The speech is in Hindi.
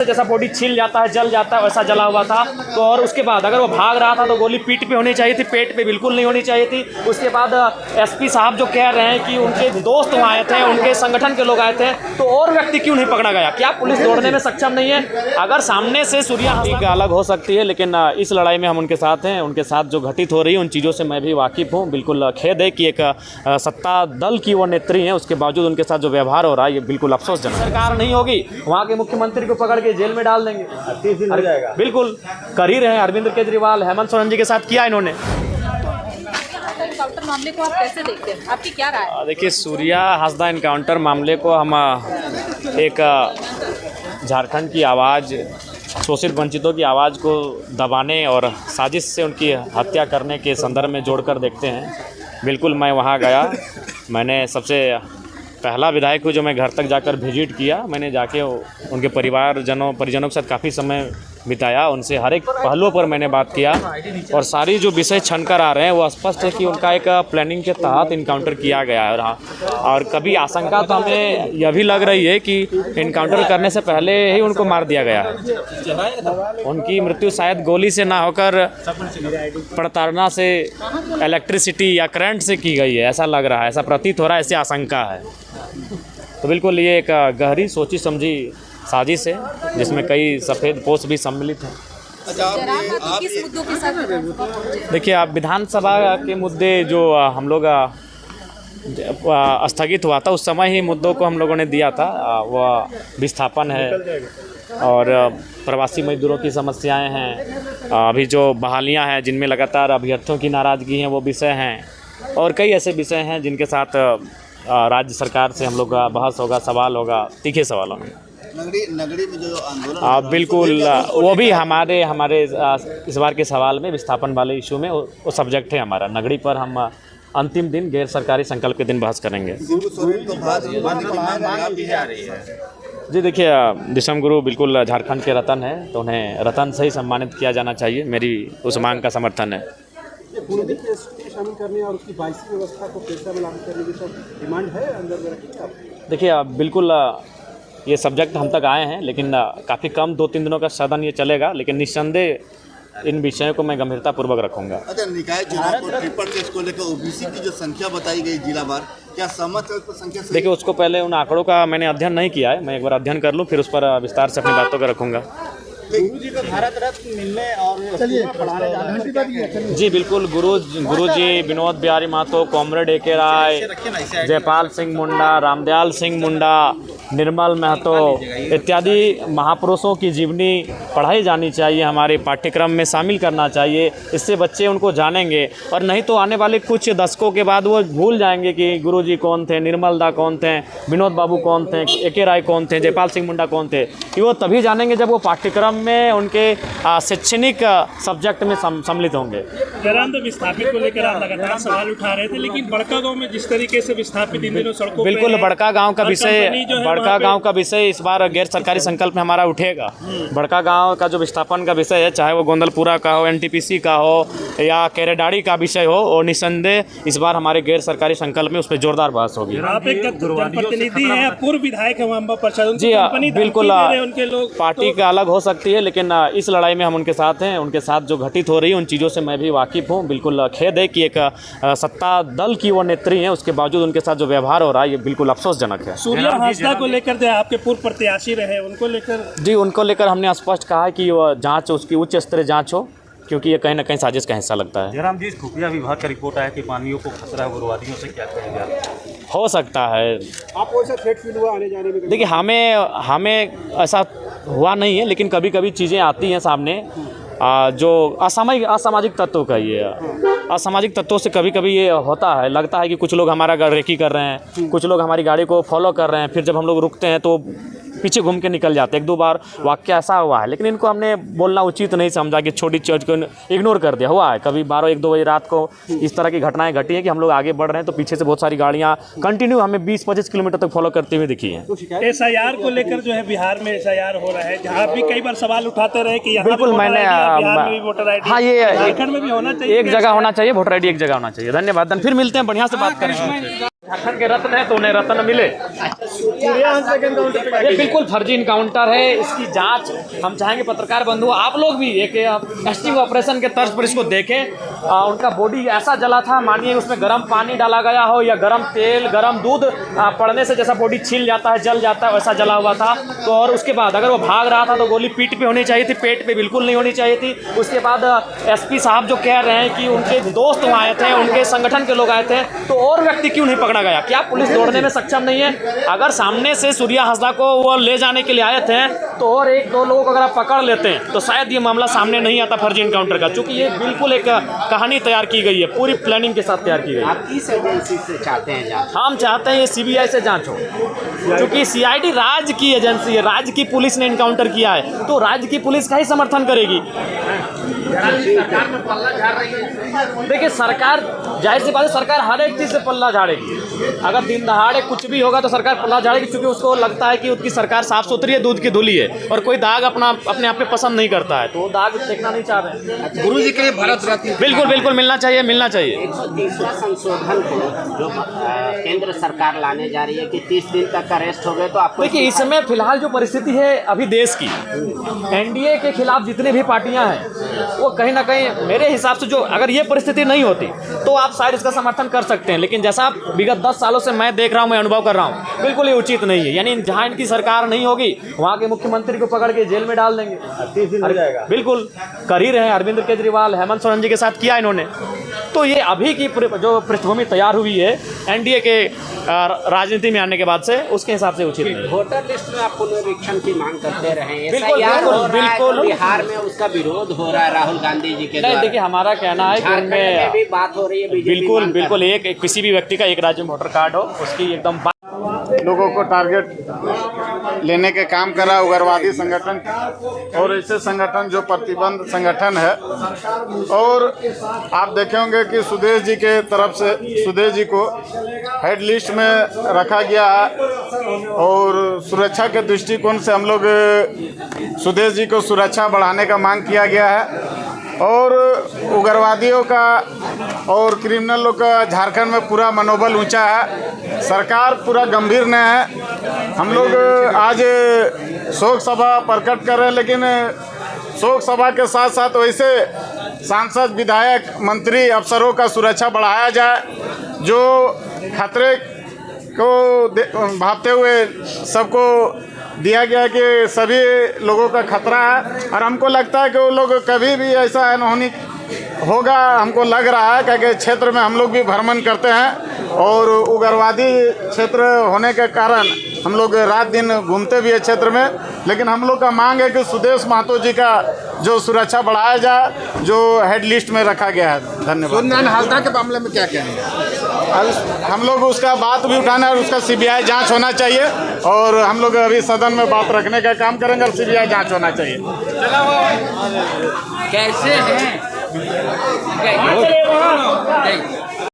जैसा बॉडी छिल जाता है, जल जाता है, वैसा जला हुआ था। तो और उसके बाद अगर वो भाग रहा था तो गोली पीठ पे होनी चाहिए थी, पेट पे बिल्कुल नहीं होनी चाहिए थी। उसके बाद एसपी साहब जो कह रहे हैं कि उनके दोस्त वहाँ आए थे, उनके संगठन के लोग आए थे, तो और व्यक्ति क्यों नहीं पकड़ा गया? क्या पुलिस दौड़ने में सक्षम नहीं है? अगर सामने से सूर्या अलग हो सकती है, लेकिन इस लड़ाई में हम उनके साथ हैं। उनके साथ जो घटित हो रही है उन चीज़ों से मैं भी वाकिफ़ हूँ। बिल्कुल खेद है कि एक सत्ता दल की वो नेत्री हैं, उसके बावजूद उनके साथ जो व्यवहार हो रहा है ये बिल्कुल अफसोसजनक। सरकार नहीं होगी, वहाँ के मुख्यमंत्री को पकड़ के जेल में डाल देंगे, 30 दिन हो जाएगा। बिल्कुल कर ही रहे हैं। अरविंद केजरीवाल, हेमंत सोरेन जी के साथ किया इन्होंने। एनकाउंटर मामले को आप कैसे देखते हैं? आपकी क्या राय है? देखिए, सूर्या हासदा एनकाउंटर मामले को हम एक झारखंड की आवाज़, शोषित वंचितों की आवाज़ को दबाने और साजिश से उनकी हत्या करने के संदर्भ में जोड़कर देखते हैं। बिल्कुल मैं वहाँ गया, मैंने सबसे पहला विधायक को जो मैं घर तक जाकर विजिट किया, मैंने जाके उनके परिजनों के साथ काफ़ी समय बिताया। उनसे हर एक पहलुओं पर मैंने बात किया और सारी जो विषय छनकर आ रहे हैं वो स्पष्ट है कि उनका एक प्लानिंग के तहत इनकाउंटर किया गया है। और कभी आशंका तो हमें यह भी लग रही है कि इनकाउंटर करने से पहले ही उनको मार दिया गया है। उनकी मृत्यु शायद गोली से ना होकर प्रताड़ना से, इलेक्ट्रिसिटी या करंट से की गई है, ऐसा लग रहा है, ऐसा प्रतीत हो रहा है, ऐसी आशंका है। तो बिल्कुल ये एक गहरी सोची समझी साजिश है जिसमें कई सफ़ेद पोस्ट भी सम्मिलित हैं। किस मुद्दों के साथ? देखिए, आप विधानसभा के मुद्दे जो हम लोग स्थगित हुआ था उस समय ही मुद्दों को हम लोगों ने दिया था। वह विस्थापन है और प्रवासी मजदूरों की समस्याएं हैं, अभी जो बहालियां हैं जिनमें लगातार अभ्यर्थियों की नाराज़गी है वो विषय हैं, और कई ऐसे विषय हैं जिनके साथ राज्य सरकार से हम लोग का बहस होगा, सवाल होगा, तीखे सवाल होंगे। नगरी में जो आंदोलन बिल्कुल वो भी हमारे इस बार के सवाल में विस्थापन वाले इशू में वो सब्जेक्ट है हमारा। नगरी पर हम अंतिम दिन गैर सरकारी संकल्प के दिन बहस करेंगे। जी देखिए, दिशम गुरु बिल्कुल झारखंड के रतन है, तो उन्हें रतन से ही सम्मानित किया जाना चाहिए। मेरी उस मांग का समर्थन है। शामिल करने और उसकी 22वीं व्यवस्था को पेशा में लागू करने की सब डिमांड है अंदर में रखी। देखिए, बिल्कुल ये सब्जेक्ट हम तक आए हैं, लेकिन काफ़ी कम 2-3 दिनों का सदन ये चलेगा, लेकिन निस्संदेह इन विषयों को मैं गंभीरतापूर्वक रखूंगा। अच्छा, निकाय चुनाव को ट्रिपल टेस्ट को लेकर ओबीसी की जो संख्या बताई गई जिला वार, क्या सहमत है उस पर संख्या? देखिए, उसको पहले उन आंकड़ों का मैंने अध्ययन नहीं किया है, मैं एक बार अध्ययन कर लूँ फिर उस पर विस्तार से अपनी बातों को रखूँगा। गुरुजी को भारत रत्न मिलने और पढ़ाने जाने जी बिल्कुल, गुरुजी विनोद बिहारी महतो, कॉमरेड ए.के. राय, जयपाल सिंह मुंडा, रामदयाल सिंह मुंडा, निर्मल महतो इत्यादि महापुरुषों की जीवनी पढ़ाई जानी चाहिए, हमारे पाठ्यक्रम में शामिल करना चाहिए। इससे बच्चे उनको जानेंगे, और नहीं तो आने वाले कुछ दशकों के बाद वो भूल जाएंगे कि गुरुजी कौन थे, निर्मल दा कौन थे, विनोद बाबू कौन थे, ए.के. राय कौन थे, जयपाल सिंह मुंडा कौन थे। कि वो तभी जानेंगे जब वो पाठ्यक्रम में उनके शैक्षणिक सब्जेक्ट में सम्मिलित होंगे। विस्थापित को लेकर आप लगातार सवाल उठा रहे थे, लेकिन बड़का गांव में जिस तरीके से विस्थापित इन दिनों सड़कों बिल्कुल बड़का गांव का विषय इस बार गैर सरकारी संकल्प में हमारा उठेगा। बड़का गांव का जो विस्थापन का विषय है, चाहे वो गोंदलपुरा का हो, एनटीपीसी का हो या केरेडाड़ी का विषय हो, और निस्संदेह इस बार हमारे गैर सरकारी संकल्प में उस पर जोरदार बहस होगी। आप एक जनप्रतिनिधि हैं, पूर्व विधायक हैं, जी बिल्कुल, पार्टी का अलग हो सकती है, लेकिन इस लड़ाई में हम उनके साथ हैं। उनके साथ जो घटित हो रही है उन चीज़ों से मैं भी वाकिफ़ हूँ। बिल्कुल खेद है कि एक सत्ता दल की वो नेत्री हैं, उसके बावजूद उनके साथ जो व्यवहार हो रहा है ये बिल्कुल अफसोसजनक है। सूर्या हासदा को लेकर जो आपके पूर्व प्रत्याशी रहे, उनको लेकर हमने स्पष्ट कहा है कि वो जाँच, उसकी उच्च स्तरीय जाँच हो, क्योंकि ये कहीं ना कहीं साजिश का हिस्सा लगता है। जयराम जी, खुफिया विभाग का रिपोर्ट आया कि पानियों को खतरा है उग्रवादियों से, क्या कहेंगे? हो सकता है। आपको ऐसा थ्रेट फील हुआ आने जाने में? देखिए, हमें ऐसा हुआ नहीं है, लेकिन कभी कभी चीज़ें आती हैं सामने जो असामाजिक तत्वों का ये असामाजिक तत्वों से कभी कभी ये होता है, लगता है कि कुछ लोग हमारा रेकी कर रहे हैं, कुछ लोग हमारी गाड़ी को फॉलो कर रहे हैं, फिर जब हम लोग रुकते हैं तो पीछे घूम के निकल जाते हैं। 1-2 बार वाक्य ऐसा हुआ है, लेकिन इनको हमने बोलना उचित नहीं समझा कि छोटी चीज़ को इग्नोर कर दिया। हुआ है कभी 12-1-2 बजे रात को इस तरह की घटनाएं घटी हैं कि हम लोग आगे बढ़ रहे हैं तो पीछे से बहुत सारी गाड़ियां कंटिन्यू हमें 20-25 किलोमीटर तक फॉलो करते हुए दिखी हैं। एसआईआर को लेकर जो है बिहार में एसआईआर हो रहा है, जहाँ भी कई बार सवाल उठाते रहे कि बिल्कुल मैंने हाँ, ये झारखंड में भी होना चाहिए, एक जगह होना चाहिए, वोटर ID एक जगह होना चाहिए। धन्यवाद, फिर मिलते हैं, बढ़िया से बात करेंगे। झारखंड के रत्न है तो उन्हें रत्न मिले। ये बिल्कुल फर्जी इनकाउंटर है, इसकी जांच हम चाहेंगे पत्रकार बंधु आप लोग भी एक टेस्टिंग ऑपरेशन के तर्ज पर इसको देखें। उनका बॉडी ऐसा जला था, मानिए उसमें गर्म पानी डाला गया हो या गर्म तेल गर्म दूध पड़ने से जैसा बॉडी छिल जाता है जल जाता है वैसा जला हुआ था। तो और उसके बाद अगर वो भाग रहा था तो गोली पीठ पे होनी चाहिए थी, पेट पे बिल्कुल नहीं होनी चाहिए थी। उसके बाद एसपी साहब जो कह रहे हैं कि उनके दोस्त वहाँ आए थे, उनके संगठन के लोग आए थे, तो और व्यक्ति क्यों नहीं पकड़ा गया? क्या पुलिस दौड़ने में सक्षम नहीं है? अगर सामने से सूर्या हांसदा को वो ले जाने के लिए आए थे तो और एक दो लोगों को अगर आप पकड़ लेते हैं तो शायद ये मामला सामने नहीं आता फर्जी इनकाउंटर का, क्योंकि ये बिल्कुल एक कहानी तैयार की गई है, पूरी प्लानिंग के साथ तैयार की गई है। आप किस एजेंसी से चाहते हैं जांच? हम चाहते हैं ये सीबीआई से जांच हो, क्योंकि सीआईडी राज्य की एजेंसी है, राज्य की पुलिस ने इनकाउंटर किया है तो राज्य की पुलिस का ही समर्थन करेगी। देखिए सरकार जाहिर सी बात है, सरकार हर एक चीज़ से पल्ला झाड़ेगी। अगर दिन दहाड़े कुछ भी होगा तो सरकार पल्ला झाड़ेगी, क्योंकि उसको लगता है कि उसकी सरकार साफ सुथरी है, दूध की धुली है और कोई दाग अपने आप पे पसंद नहीं करता है, तो वो दाग देखना नहीं चाह रहे। गुरुजी के लिए भारत रत्न बिल्कुल बिल्कुल मिलना चाहिए, मिलना चाहिए। 130वां संशोधन को जो केंद्र सरकार लाने जा रही है कि 30 दिन तक अरेस्ट हो गए तो आपको देखिए इस समय फिलहाल जो परिस्थिति है अभी देश की, एनडीए के खिलाफ जितनी भी पार्टियां हैं वो कहीं ना कहीं मेरे हिसाब से जो अगर ये परिस्थिति नहीं होती तो आप शायद इसका समर्थन कर सकते हैं, लेकिन जैसा विगत 10 सालों से मैं देख रहा हूँ, मैं अनुभव कर रहा हूँ, बिल्कुल ये उचित नहीं है। यानी जहाँ इनकी सरकार नहीं होगी वहाँ के मुख्यमंत्री को पकड़ के जेल में डाल देंगे, 30 दिन हो जाएगा। बिल्कुल कर ही रहे हैं, अरविंद केजरीवाल हेमंत सोरेन जी के साथ किया इन्होंने। तो ये अभी की जो पृष्ठभूमि तैयार हुई है एनडीए के राजनीति में आने के बाद से, उसके हिसाब से उचित नहीं है। वोटर लिस्ट में आप पुनरीक्षण की मांग करते रहे, बिल्कुल बिल्कुल बिहार में उसका विरोध हो रहा है राहुल गांधी जी के नहीं, देखिए हमारा कहना है कि उनमें भी बात हो रही है, बिल्कुल बिल्कुल एक किसी भी व्यक्ति का एक राज्य में वोटर कार्ड हो उसकी एकदम लोगों को टारगेट लेने के काम करा उग्रवादी संगठन और ऐसे संगठन जो प्रतिबंध संगठन है। और आप देखेंगे कि सुदेश जी के तरफ से सुदेश जी को हेड लिस्ट में रखा गया है और सुरक्षा के दृष्टिकोण से हम लोग सुदेश जी को सुरक्षा बढ़ाने का मांग किया गया है। और उग्रवादियों का और क्रिमिनलों का झारखंड में पूरा मनोबल ऊंचा है, सरकार पूरा गंभीर न है। हम लोग आज शोक सभा प्रकट कर रहे हैं, लेकिन शोक सभा के साथ साथ वैसे सांसद विधायक मंत्री अफसरों का सुरक्षा बढ़ाया जाए, जो खतरे को भापते हुए सबको दिया गया कि सभी लोगों का खतरा है। और हमको लगता है कि वो लोग कभी भी ऐसा अनहोनी होगा, हमको लग रहा है, क्योंकि क्षेत्र में हम लोग भी भ्रमण करते हैं और उग्रवादी क्षेत्र होने के कारण हम लोग रात दिन घूमते भी है क्षेत्र में। लेकिन हम लोग का मांग है कि सुदेश महतो जी का जो सुरक्षा बढ़ाया जाए, जो हेड लिस्ट में रखा गया है। धन्यवाद। हांसदा के मामले में क्या कहेंगे? हम लोग उसका बात भी उठाना है और उसका सीबीआई जांच होना चाहिए और हम लोग अभी सदन में बात रखने का काम करेंगे और सीबीआई जांच होना चाहिए। कैसे हैं?